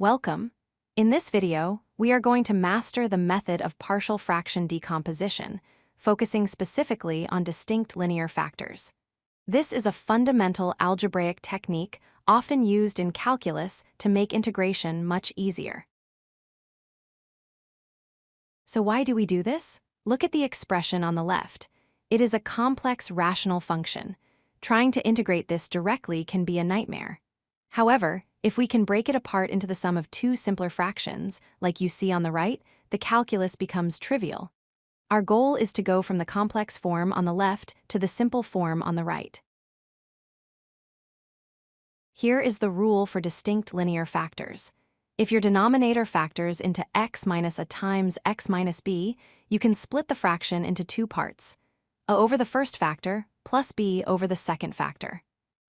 Welcome. In this video, we are going to master the method of partial fraction decomposition, focusing specifically on distinct linear factors. This is a fundamental algebraic technique often used in calculus to make integration much easier. So why do we do this? Look at the expression on the left. It is a complex rational function. Trying to integrate this directly can be a nightmare. However, if we can break it apart into the sum of two simpler fractions, like you see on the right, the calculus becomes trivial. Our goal is to go from the complex form on the left to the simple form on the right. Here is the rule for distinct linear factors. If your denominator factors into x minus a times x minus b, you can split the fraction into two parts, a over the first factor plus b over the second factor.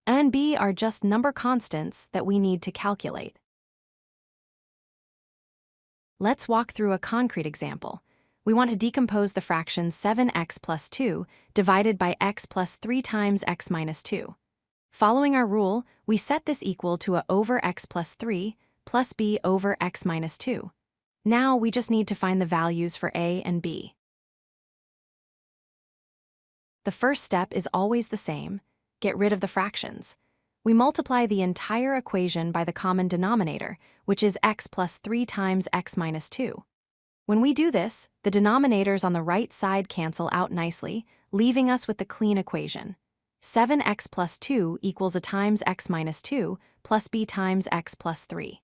A and b are just number constants that we need to calculate. Let's walk through a concrete example. We want to decompose the fraction 7x plus 2 divided by x plus 3 times x minus 2. Following our rule, we set this equal to a over x plus 3 plus b over x minus 2. Now we just need to find the values for a and b. The first step is always the same. Get rid of the fractions. We multiply the entire equation by the common denominator, which is x plus 3 times x minus 2. When we do this, the denominators on the right side cancel out nicely, leaving us with the clean equation. 7x plus 2 equals a times x minus 2 plus b times x plus 3.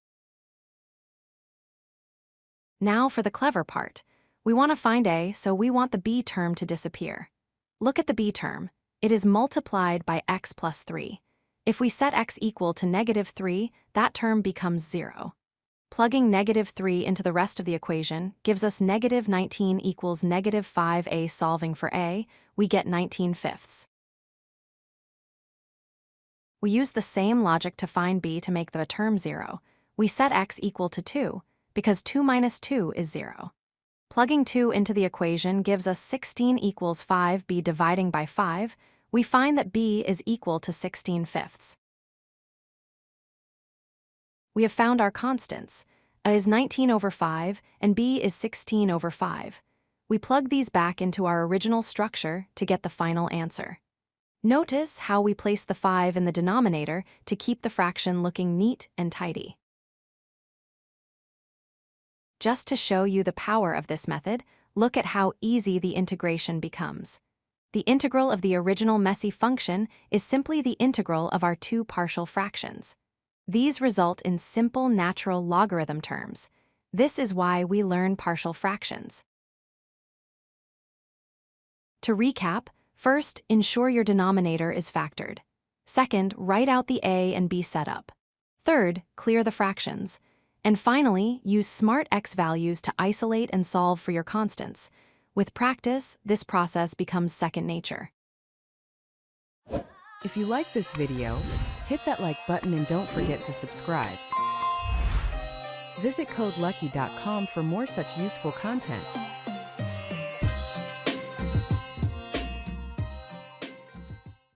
Now for the clever part. We want to find a, so we want the b term to disappear. Look at the b term. It is multiplied by x plus 3. If we set x equal to -3, that term becomes 0. Plugging -3 into the rest of the equation gives us -19 equals -5a. Solving for a, we get 19/5. We use the same logic to find b to make the term 0. We set x equal to 2, because 2 minus 2 is 0. Plugging 2 into the equation gives us 16 equals 5b. Dividing by 5, we find that b is equal to 16/5. We have found our constants. A is 19 over 5, and b is 16 over 5. We plug these back into our original structure to get the final answer. Notice how we place the 5 in the denominator to keep the fraction looking neat and tidy. Just to show you the power of this method, look at how easy the integration becomes. The integral of the original messy function is simply the integral of our two partial fractions. These result in simple natural logarithm terms. This is why we learn partial fractions. To recap, first, ensure your denominator is factored. Second, write out the a and b setup. Third, clear the fractions. And finally, use smart x values to isolate and solve for your constants. With practice, this process becomes second nature. If you like this video, hit that like button and don't forget to subscribe. Visit codelucky.com for more such useful content.